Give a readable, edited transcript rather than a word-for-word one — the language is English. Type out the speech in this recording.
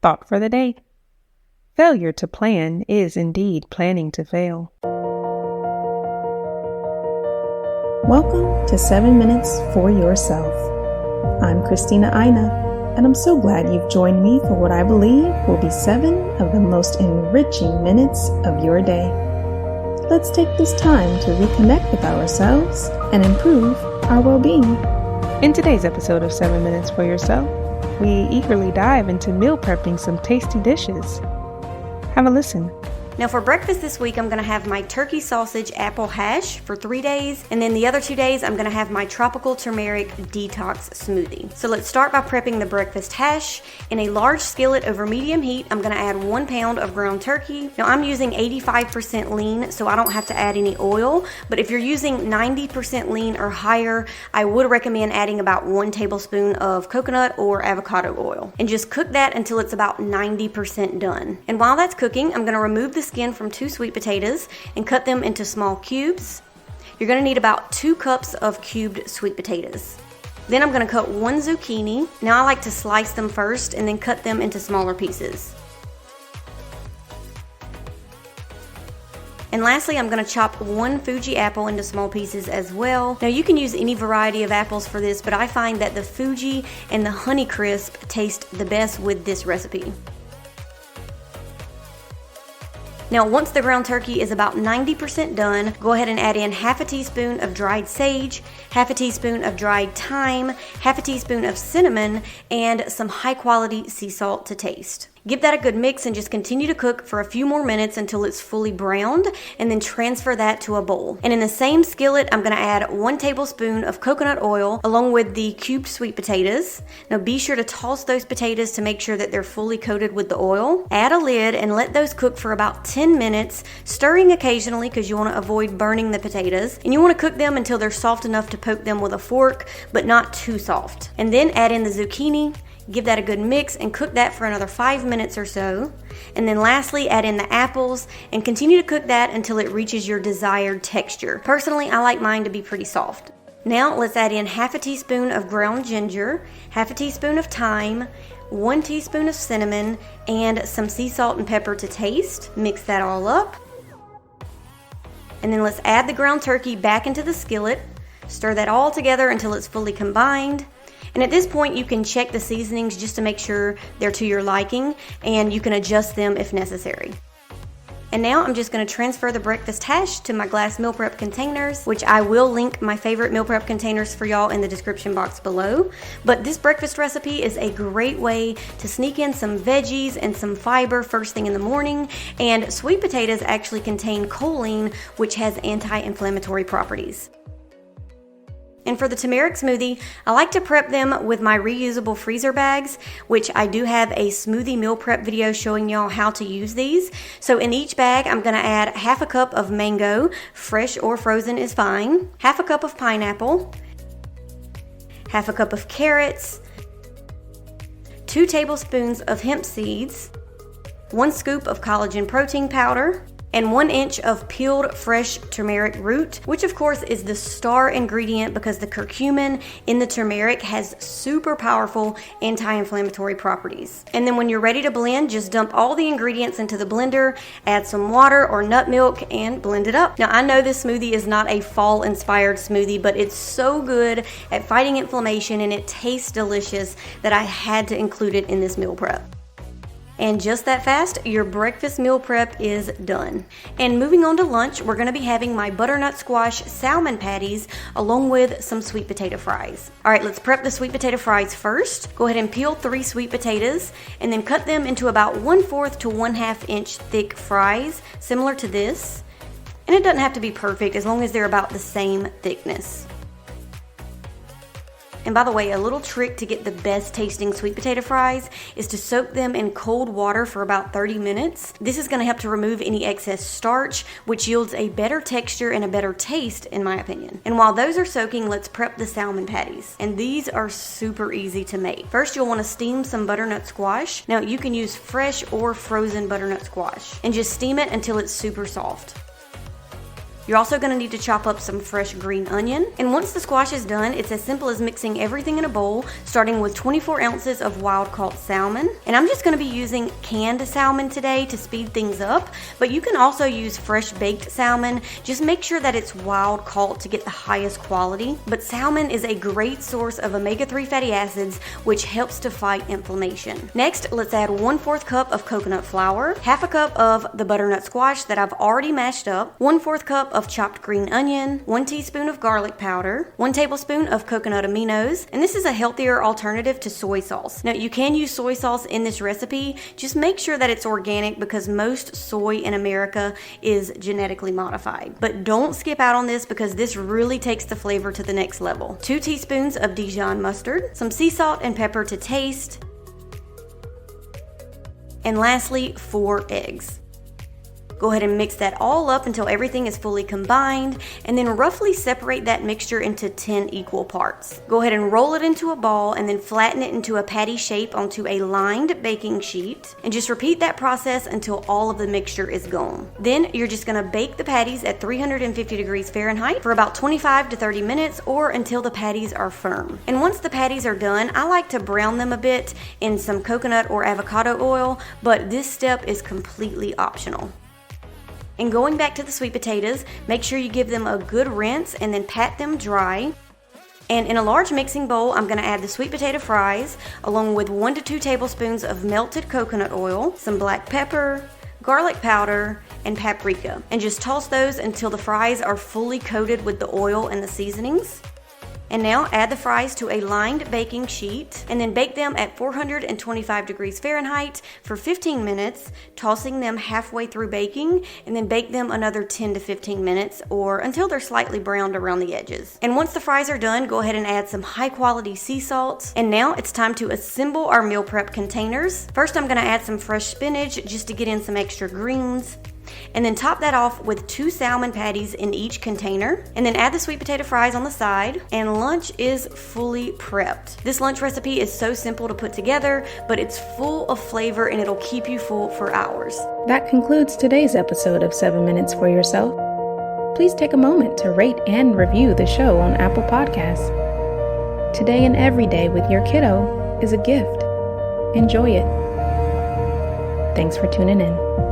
Thought for the day. Failure to plan is indeed planning to fail. Welcome to 7 Minutes for Yourself. I'm Christina, and I'm so glad you've joined me for what I believe will be 7 of the most enriching minutes of your day. Let's take this time to reconnect with ourselves and improve our well-being. In today's episode of 7 Minutes for Yourself, we eagerly dive into meal prepping some tasty dishes. Have a listen. Now for breakfast this week, I'm going to have my turkey sausage apple hash for 3 days. And then the other 2 days, I'm going to have my tropical turmeric detox smoothie. So let's start by prepping the breakfast hash. In a large skillet over medium heat, I'm going to add 1 pound of ground turkey. Now I'm using 85% lean, so I don't have to add any oil. But if you're using 90% lean or higher, I would recommend adding about 1 tablespoon of coconut or avocado oil. And just cook that until it's about 90% done. And while that's cooking, I'm going to remove the skin from 2 sweet potatoes and cut them into small cubes. You're going to need about 2 cups of cubed sweet potatoes. Then I'm going to cut 1 zucchini. Now I like to slice them first and then cut them into smaller pieces. And lastly, I'm going to chop 1 Fuji apple into small pieces as well. Now you can use any variety of apples for this, but I find that the Fuji and the Honeycrisp taste the best with this recipe. Now once the ground turkey is about 90% done, go ahead and add in half a teaspoon of dried sage, half a teaspoon of dried thyme, half a teaspoon of cinnamon, and some high quality sea salt to taste. Give that a good mix and just continue to cook for a few more minutes until it's fully browned, and then transfer that to a bowl. And in the same skillet, I'm going to add 1 tablespoon of coconut oil along with the cubed sweet potatoes. Now be sure to toss those potatoes to make sure that they're fully coated with the oil. Add a lid and let those cook for about 10 minutes, stirring occasionally because you want to avoid burning the potatoes. And you want to cook them until they're soft enough to poke them with a fork, but not too soft. And then add in the zucchini. Give that a good mix and cook that for another 5 minutes or so. And then lastly, add in the apples and continue to cook that until it reaches your desired texture. Personally, I like mine to be pretty soft. Now let's add in half a teaspoon of ground ginger, half a teaspoon of thyme, 1 teaspoon of cinnamon, and some sea salt and pepper to taste. Mix that all up. And then let's add the ground turkey back into the skillet. Stir that all together until it's fully combined. And at this point, you can check the seasonings just to make sure they're to your liking, and you can adjust them if necessary. And now I'm just going to transfer the breakfast hash to my glass meal prep containers, which I will link my favorite meal prep containers for y'all in the description box below. But this breakfast recipe is a great way to sneak in some veggies and some fiber first thing in the morning. And sweet potatoes actually contain choline, which has anti-inflammatory properties. And for the turmeric smoothie, I like to prep them with my reusable freezer bags, which I do have a smoothie meal prep video showing y'all how to use these. So in each bag, I'm going to add half a cup of mango, fresh or frozen is fine, half a cup of pineapple, half a cup of carrots, 2 tablespoons of hemp seeds, 1 scoop of collagen protein powder, and 1 inch of peeled fresh turmeric root, which of course is the star ingredient because the curcumin in the turmeric has super powerful anti-inflammatory properties. And then when you're ready to blend, just dump all the ingredients into the blender, add some water or nut milk, and blend it up. Now I know this smoothie is not a fall inspired smoothie, but it's so good at fighting inflammation and it tastes delicious that I had to include it in this meal prep. And just that fast, your breakfast meal prep is done. And moving on to lunch, we're gonna be having my butternut squash salmon patties along with some sweet potato fries. All right, let's prep the sweet potato fries first. Go ahead and peel 3 sweet potatoes and then cut them into about 1/4 to 1/2 inch thick fries, similar to this. And it doesn't have to be perfect as long as they're about the same thickness. And by the way, a little trick to get the best tasting sweet potato fries is to soak them in cold water for about 30 minutes. This is going to help to remove any excess starch, which yields a better texture and a better taste, in my opinion. And while those are soaking, let's prep the salmon patties. And these are super easy to make. First, you'll want to steam some butternut squash. Now, you can use fresh or frozen butternut squash. And just steam it until it's super soft. You're also going to need to chop up some fresh green onion. And once the squash is done, it's as simple as mixing everything in a bowl, starting with 24 ounces of wild-caught salmon. And I'm just going to be using canned salmon today to speed things up, but you can also use fresh baked salmon. Just make sure that it's wild-caught to get the highest quality. But salmon is a great source of omega-3 fatty acids, which helps to fight inflammation. Next, let's add 1/4 cup of coconut flour, half a cup of the butternut squash that I've already mashed up, 1/4 cup of chopped green onion, 1 teaspoon of garlic powder, 1 tablespoon of coconut aminos, and this is a healthier alternative to soy sauce. Now, you can use soy sauce in this recipe, just make sure that it's organic because most soy in America is genetically modified. But don't skip out on this because this really takes the flavor to the next level. 2 teaspoons of Dijon mustard, some sea salt and pepper to taste, and lastly, 4 eggs. Go ahead and mix that all up until everything is fully combined, and then roughly separate that mixture into 10 equal parts. Go ahead and roll it into a ball and then flatten it into a patty shape onto a lined baking sheet, and just repeat that process until all of the mixture is gone. Then you're just gonna bake the patties at 350 degrees Fahrenheit for about 25 to 30 minutes or until the patties are firm. And once the patties are done, I like to brown them a bit in some coconut or avocado oil, but this step is completely optional. And going back to the sweet potatoes, make sure you give them a good rinse and then pat them dry. And in a large mixing bowl, I'm going to add the sweet potato fries along with 1 to 2 tablespoons of melted coconut oil, some black pepper, garlic powder, and paprika. And just toss those until the fries are fully coated with the oil and the seasonings. And now add the fries to a lined baking sheet and then bake them at 425 degrees Fahrenheit for 15 minutes, tossing them halfway through baking, and then bake them another 10 to 15 minutes or until they're slightly browned around the edges. And once the fries are done, go ahead and add some high quality sea salt. And now it's time to assemble our meal prep containers. First, I'm gonna add some fresh spinach just to get in some extra greens. And then top that off with 2 salmon patties in each container, and then add the sweet potato fries on the side, and lunch is fully prepped. This lunch recipe is so simple to put together, but it's full of flavor and it'll keep you full for hours. That concludes today's episode of 7 Minutes for Yourself. Please take a moment to rate and review the show on Apple Podcasts. Today and every day with your kiddo is a gift. Enjoy it. Thanks for tuning in.